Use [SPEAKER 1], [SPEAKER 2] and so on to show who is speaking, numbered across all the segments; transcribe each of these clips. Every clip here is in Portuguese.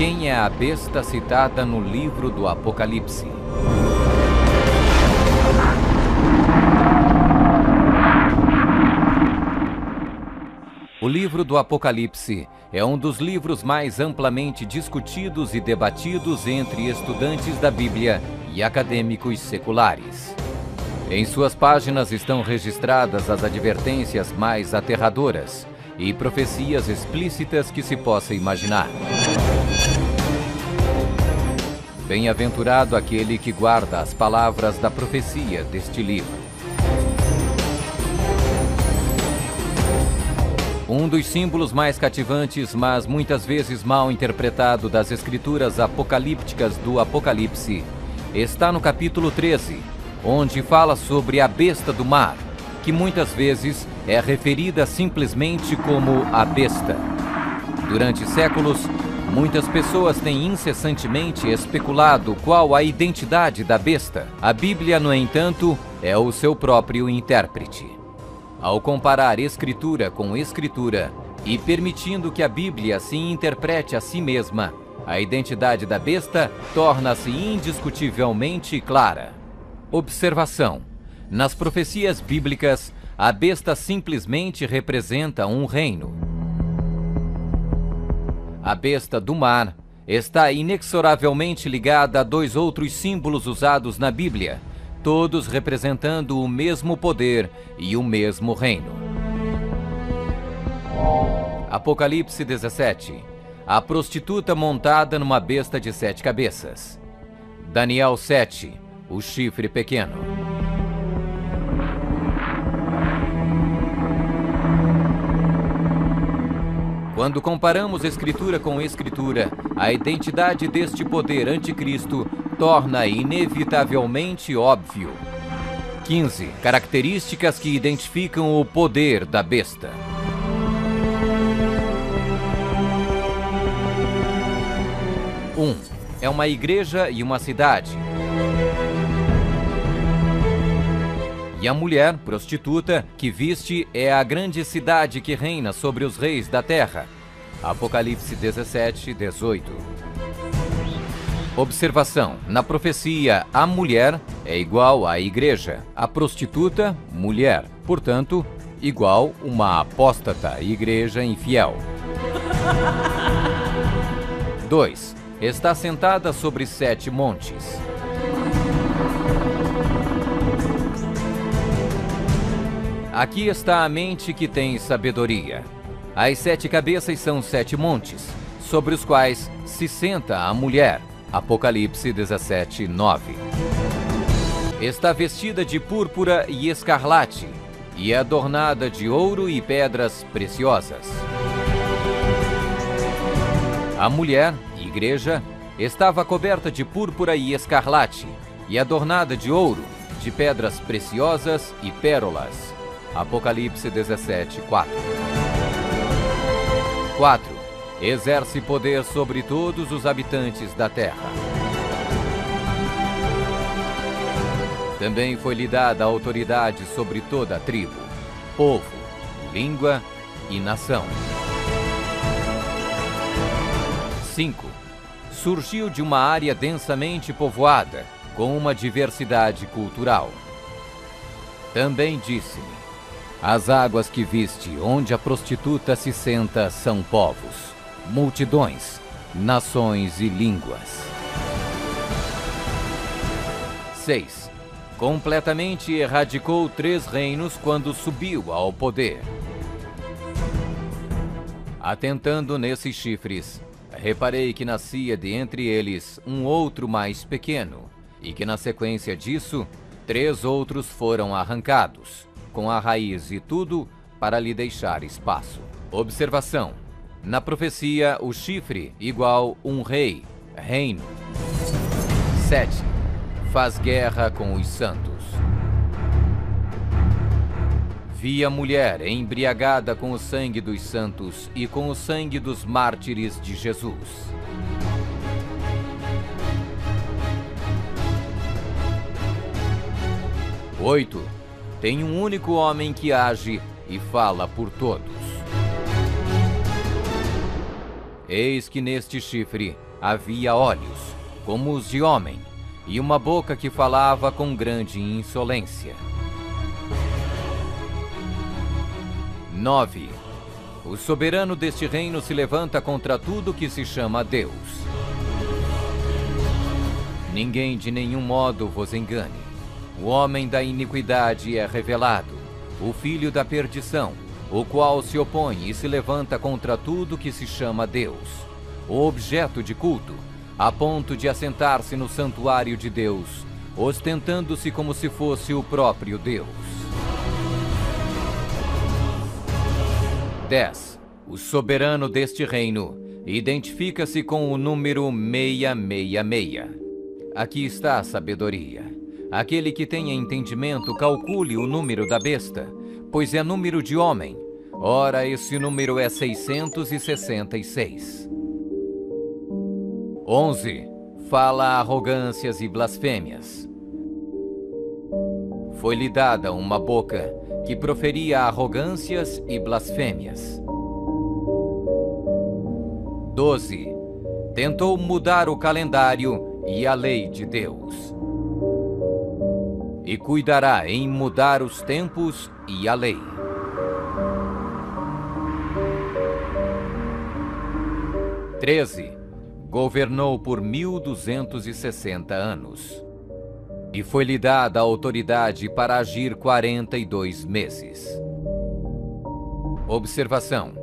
[SPEAKER 1] Quem é a besta citada no livro do Apocalipse? O livro do Apocalipse é um dos livros mais amplamente discutidos e debatidos entre estudantes da Bíblia e acadêmicos seculares. Em suas páginas estão registradas as advertências mais aterradoras e profecias explícitas que se possa imaginar. Bem-aventurado aquele que guarda as palavras da profecia deste livro. Um dos símbolos mais cativantes, mas muitas vezes mal interpretado das escrituras apocalípticas do Apocalipse, está no capítulo 13, onde fala sobre a besta do mar, que muitas vezes é referida simplesmente como a besta. Durante séculos, muitas pessoas têm incessantemente especulado qual a identidade da besta. A Bíblia, no entanto, é o seu próprio intérprete. Ao comparar Escritura com Escritura e permitindo que a Bíblia se interprete a si mesma, a identidade da besta torna-se indiscutivelmente clara. Observação: nas profecias bíblicas, a besta simplesmente representa um reino. A besta do mar está inexoravelmente ligada a dois outros símbolos usados na Bíblia, todos representando o mesmo poder e o mesmo reino. Apocalipse 17. A prostituta montada numa besta de 7 cabeças. Daniel 7. O chifre pequeno. Quando comparamos Escritura com Escritura, a identidade deste poder anticristo torna inevitavelmente óbvio. 15. Características que identificam o poder da besta. 1. É uma igreja e uma cidade. E a mulher, prostituta, que viste é a grande cidade que reina sobre os reis da terra. Apocalipse 17, 18. Observação: na profecia, a mulher é igual à igreja, a prostituta, mulher, portanto, igual uma apóstata, igreja infiel. 2. Está sentada sobre 7 montes. Aqui está a mente que tem sabedoria. As 7 cabeças são 7 montes, sobre os quais se senta a mulher. Apocalipse 17, 9. Está vestida de púrpura e escarlate, e é adornada de ouro e pedras preciosas. A mulher, igreja, estava coberta de púrpura e escarlate, e adornada de ouro, de pedras preciosas e pérolas. Apocalipse 17, 4. 4. Exerce poder sobre todos os habitantes da terra. Também foi-lhe dada autoridade sobre toda a tribo, povo, língua e nação. 5. Surgiu de uma área densamente povoada, com uma diversidade cultural. Também disse-me: as águas que viste, onde a prostituta se senta, são povos, multidões, nações e línguas. 6. Completamente erradicou 3 reinos quando subiu ao poder. Atentando nesses chifres, reparei que nascia de entre eles um outro mais pequeno, e que na sequência disso, 3 outros foram arrancados, com a raiz e tudo, para lhe deixar espaço. Observação: na profecia, o chifre igual um rei, reino. 7. Faz guerra com os santos. Vi a mulher embriagada com o sangue dos santos e com o sangue dos mártires de Jesus. 8. Tem um único homem que age e fala por todos. Eis que neste chifre havia olhos, como os de homem, e uma boca que falava com grande insolência. 9. O soberano deste reino se levanta contra tudo que se chama Deus. Ninguém de nenhum modo vos engane. O homem da iniquidade é revelado, o filho da perdição, o qual se opõe e se levanta contra tudo que se chama Deus, o objeto de culto, a ponto de assentar-se no santuário de Deus, ostentando-se como se fosse o próprio Deus. 10. O soberano deste reino identifica-se com o número 666. Aqui está a sabedoria. Aquele que tenha entendimento, calcule o número da besta, pois é número de homem. Ora, esse número é 666. 11. Fala arrogâncias e blasfêmias. Foi-lhe dada uma boca que proferia arrogâncias e blasfêmias. 12. Tentou mudar o calendário e a lei de Deus. E cuidará em mudar os tempos e a lei. 13. Governou por 1260 anos. E foi-lhe dada a autoridade para agir 42 meses. Observação: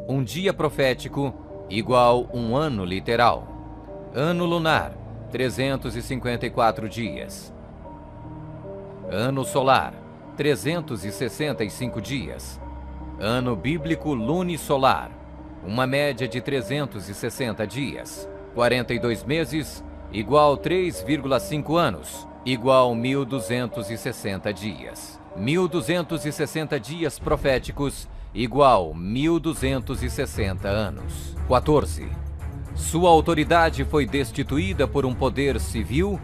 [SPEAKER 1] um dia profético igual um ano literal. Ano lunar, 354 dias. Ano solar, 365 dias. Ano bíblico lunisolar, uma média de 360 dias. 42 meses, igual 3,5 anos, igual 1260 dias. 1260 dias proféticos, igual 1260 anos. 14. Sua autoridade foi destituída por um poder civil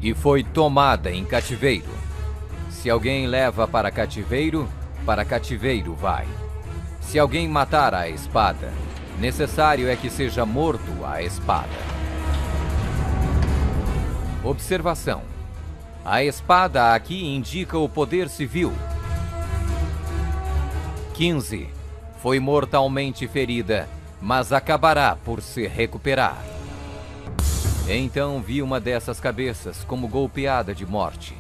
[SPEAKER 1] e foi tomada em cativeiro. Se alguém leva para cativeiro vai. Se alguém matar à espada, necessário é que seja morto à espada. Observação: a espada aqui indica o poder civil. 15. Foi mortalmente ferida, mas acabará por se recuperar. Então vi uma dessas cabeças como golpeada de morte.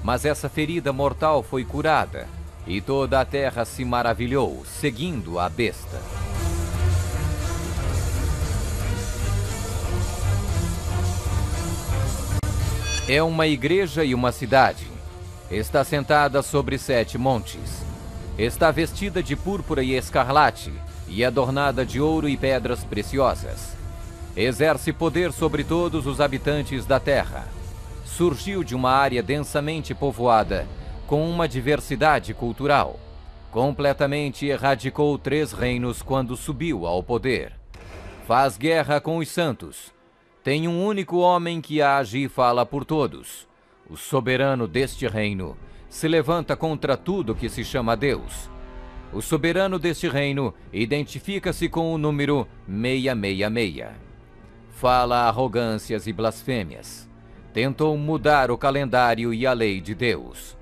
[SPEAKER 1] Mas essa ferida mortal foi curada, e toda a terra se maravilhou, seguindo a besta. É uma igreja e uma cidade. Está sentada sobre 7 montes. Está vestida de púrpura e escarlate, e adornada de ouro e pedras preciosas. Exerce poder sobre todos os habitantes da terra. Surgiu de uma área densamente povoada, com uma diversidade cultural. Completamente erradicou 3 reinos quando subiu ao poder. Faz guerra com os santos. Tem um único homem que age e fala por todos. O soberano deste reino se levanta contra tudo que se chama Deus. O soberano deste reino identifica-se com o número 666. Fala arrogâncias e blasfêmias. Tentou mudar o calendário e a lei de Deus.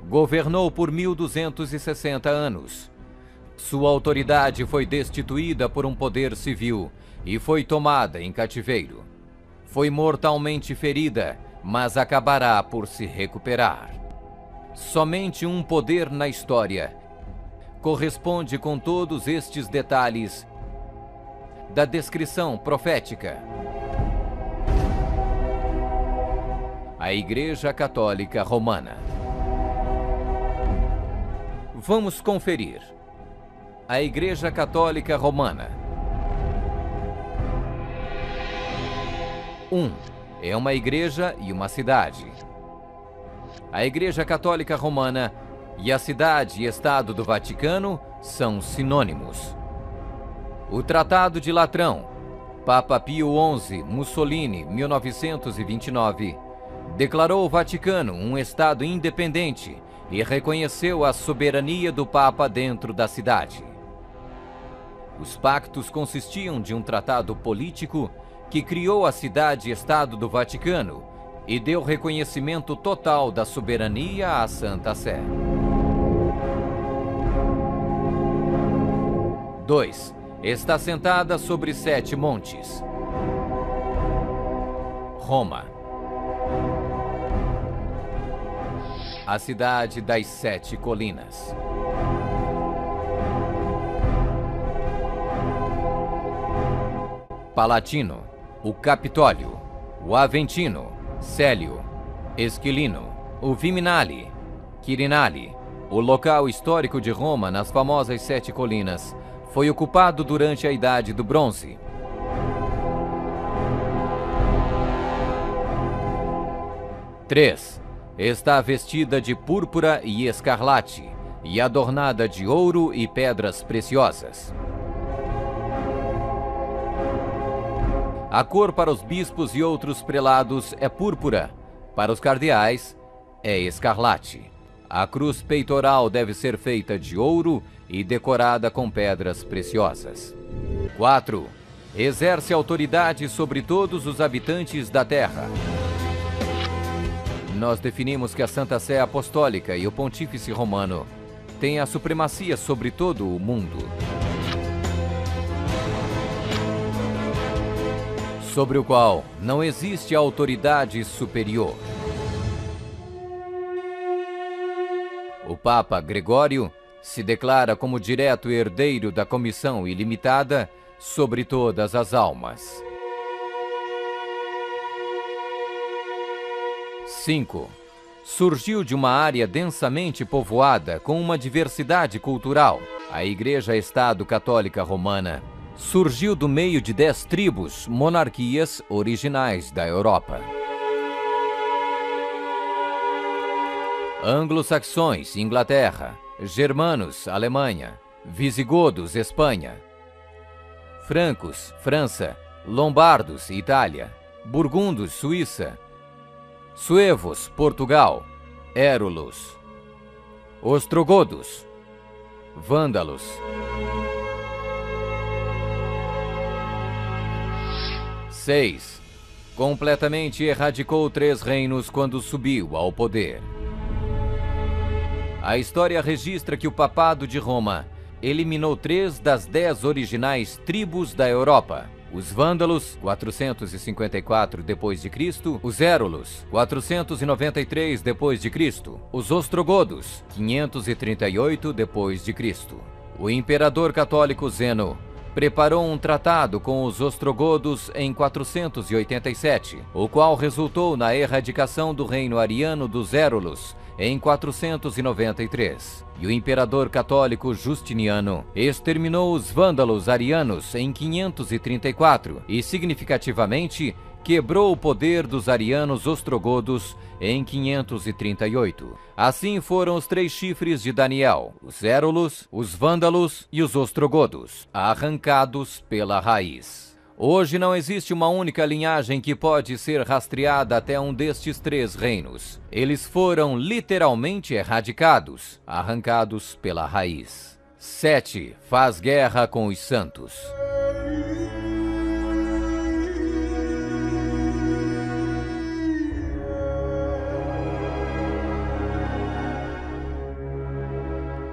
[SPEAKER 1] Governou por 1260 anos. Sua autoridade foi destituída por um poder civil e foi tomada em cativeiro. Foi mortalmente ferida, mas acabará por se recuperar. Somente um poder na história corresponde com todos estes detalhes da descrição profética. A Igreja Católica Romana. Vamos conferir. A Igreja Católica Romana. 1. É uma igreja e uma cidade. A Igreja Católica Romana e a cidade e Estado do Vaticano são sinônimos. O Tratado de Latrão, Papa Pio XI, Mussolini, 1929, declarou o Vaticano um Estado independente e reconheceu a soberania do Papa dentro da cidade. Os pactos consistiam de um tratado político que criou a cidade-estado do Vaticano e deu reconhecimento total da soberania à Santa Sé. 2. Está sentada sobre 7 montes. Roma. A cidade das 7 colinas. Palatino, o Capitólio, o Aventino, Célio, Esquilino, o Viminale, Quirinale, o local histórico de Roma nas famosas 7 colinas, foi ocupado durante a Idade do Bronze. Três. Está vestida de púrpura e escarlate e adornada de ouro e pedras preciosas. A cor para os bispos e outros prelados é púrpura, para os cardeais é escarlate. A cruz peitoral deve ser feita de ouro e decorada com pedras preciosas. 4. Exerce autoridade sobre todos os habitantes da terra. Nós definimos que a Santa Sé Apostólica e o Pontífice Romano têm a supremacia sobre todo o mundo, sobre o qual não existe autoridade superior. O Papa Gregório se declara como direto herdeiro da comissão ilimitada sobre todas as almas. 5. Surgiu de uma área densamente povoada com uma diversidade cultural. A Igreja-Estado Católica Romana surgiu do meio de 10 tribos, monarquias originais da Europa. Anglo-saxões, Inglaterra. Germanos, Alemanha. Visigodos, Espanha. Francos, França. Lombardos, Itália. Burgundos, Suíça. Suevos, Portugal. Érulos. Ostrogodos. Vândalos. 6. Completamente erradicou 3 reinos quando subiu ao poder. A história registra que o Papado de Roma eliminou 3 das 10 originais tribos da Europa. Os Vândalos, 454 d.C., os Érulos, 493 d.C., os Ostrogodos, 538 d.C. O imperador católico Zeno preparou um tratado com os Ostrogodos em 487, o qual resultou na erradicação do reino ariano dos Érulos em 493. E o imperador católico Justiniano exterminou os vândalos arianos em 534 e, significativamente, quebrou o poder dos arianos ostrogodos em 538. Assim foram os 3 chifres de Daniel, os Érulos, os Vândalos e os Ostrogodos, arrancados pela raiz. Hoje não existe uma única linhagem que pode ser rastreada até um destes 3 reinos. Eles foram literalmente erradicados, arrancados pela raiz. 7. Faz guerra com os santos.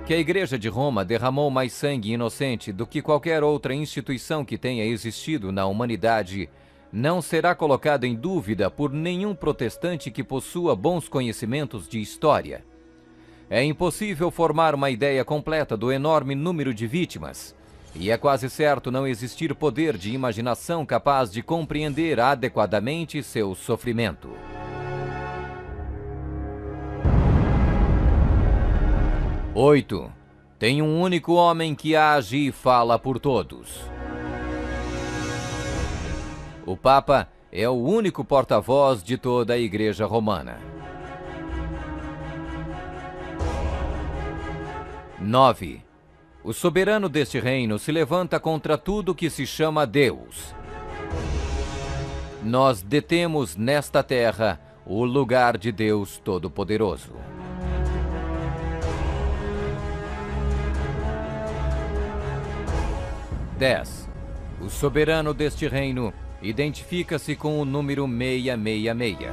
[SPEAKER 1] Que a Igreja de Roma derramou mais sangue inocente do que qualquer outra instituição que tenha existido na humanidade não será colocada em dúvida por nenhum protestante que possua bons conhecimentos de história. É impossível formar uma ideia completa do enorme número de vítimas, e é quase certo não existir poder de imaginação capaz de compreender adequadamente seu sofrimento. 8. Tem um único homem que age e fala por todos. O Papa é o único porta-voz de toda a Igreja Romana. 9. O soberano deste reino se levanta contra tudo que se chama Deus. Nós detemos nesta terra o lugar de Deus Todo-Poderoso. 10. O soberano deste reino identifica-se com o número 666.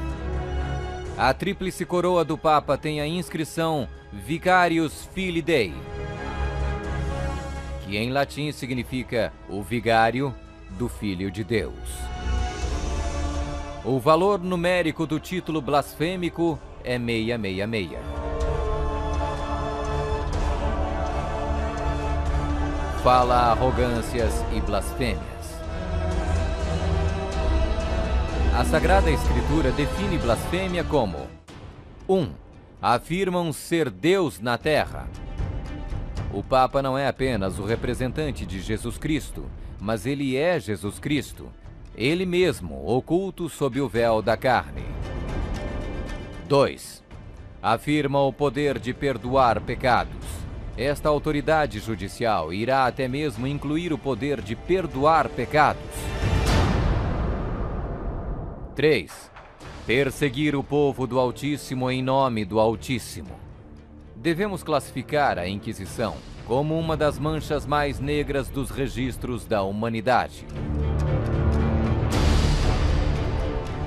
[SPEAKER 1] A tríplice coroa do Papa tem a inscrição Vicarius Filii Dei, que em latim significa o vigário do Filho de Deus. O valor numérico do título blasfêmico é 666. Fala arrogâncias e blasfêmias. A Sagrada Escritura define blasfêmia como 1. Afirmam ser Deus na terra. O Papa não é apenas o representante de Jesus Cristo, mas ele é Jesus Cristo, ele mesmo, oculto sob o véu da carne. 2. Afirma o poder de perdoar pecados. Esta autoridade judicial irá até mesmo incluir o poder de perdoar pecados. 3. Perseguir o povo do Altíssimo em nome do Altíssimo. Devemos classificar a Inquisição como uma das manchas mais negras dos registros da humanidade.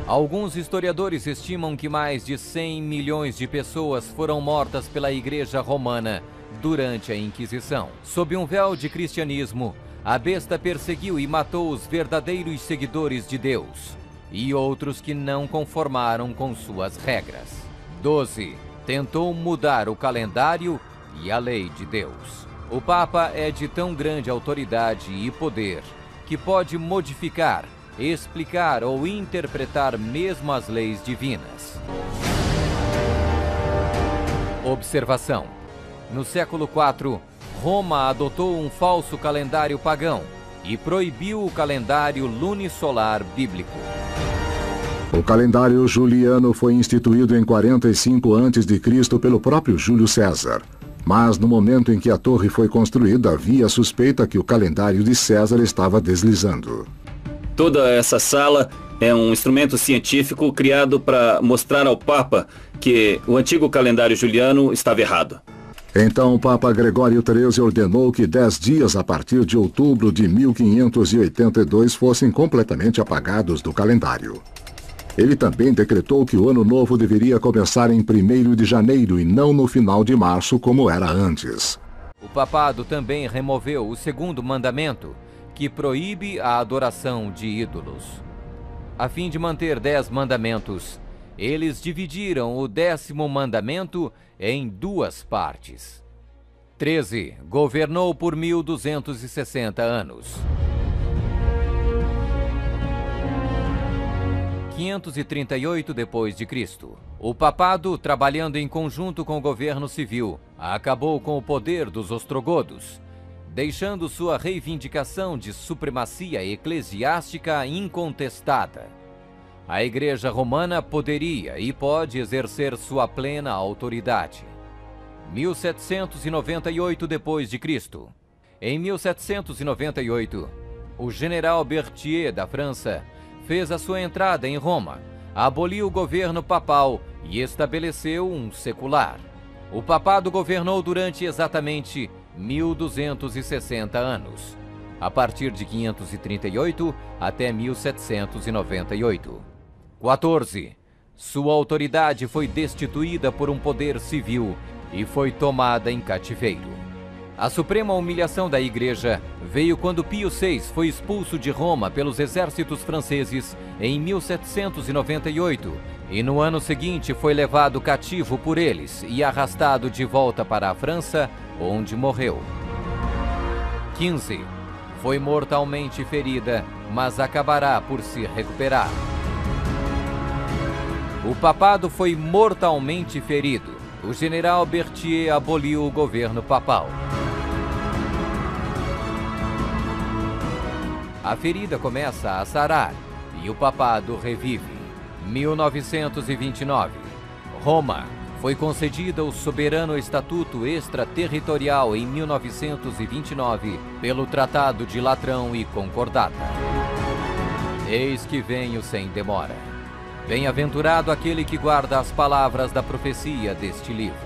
[SPEAKER 1] Alguns historiadores estimam que mais de 100 milhões de pessoas foram mortas pela Igreja Romana durante a Inquisição. Sob um véu de cristianismo, a besta perseguiu e matou os verdadeiros seguidores de Deus e outros que não conformaram com suas regras. 12. Tentou mudar o calendário e a lei de Deus. O Papa é de tão grande autoridade e poder que pode modificar, explicar ou interpretar mesmo as leis divinas. Observação: no século IV, Roma adotou um falso calendário pagão e proibiu o calendário lunisolar bíblico.
[SPEAKER 2] O calendário juliano foi instituído em 45 a.C. pelo próprio Júlio César. Mas no momento em que a torre foi construída, havia suspeita que o calendário de César estava deslizando.
[SPEAKER 3] Toda essa sala é um instrumento científico criado para mostrar ao Papa que o antigo calendário juliano estava errado.
[SPEAKER 2] Então o Papa Gregório XIII ordenou que 10 dias a partir de outubro de 1582 fossem completamente apagados do calendário. Ele também decretou que o ano novo deveria começar em 1º de janeiro e não no final de março, como era antes.
[SPEAKER 1] O papado também removeu o 2º mandamento, que proíbe a adoração de ídolos. A fim de manter 10 mandamentos, eles dividiram o 10º mandamento em 2 partes. 13. Governou por 1260 anos. 538 d.C. O papado, trabalhando em conjunto com o governo civil, acabou com o poder dos ostrogodos, deixando sua reivindicação de supremacia eclesiástica incontestada. A Igreja Romana poderia e pode exercer sua plena autoridade. 1798 d.C. Em 1798, o general Berthier da França fez a sua entrada em Roma, aboliu o governo papal e estabeleceu um secular. O papado governou durante exatamente 1260 anos, a partir de 538 até 1798. 14. Sua autoridade foi destituída por um poder civil e foi tomada em cativeiro. A suprema humilhação da Igreja veio quando Pio VI foi expulso de Roma pelos exércitos franceses em 1798 e no ano seguinte foi levado cativo por eles e arrastado de volta para a França, onde morreu. 15. Foi mortalmente ferida, mas acabará por se recuperar. O papado foi mortalmente ferido. O general Berthier aboliu o governo papal. A ferida começa a sarar e o papado revive. 1929. Roma foi concedida o soberano estatuto extraterritorial em 1929 pelo Tratado de Latrão e Concordata. Eis que venho sem demora. Bem-aventurado aquele que guarda as palavras da profecia deste livro.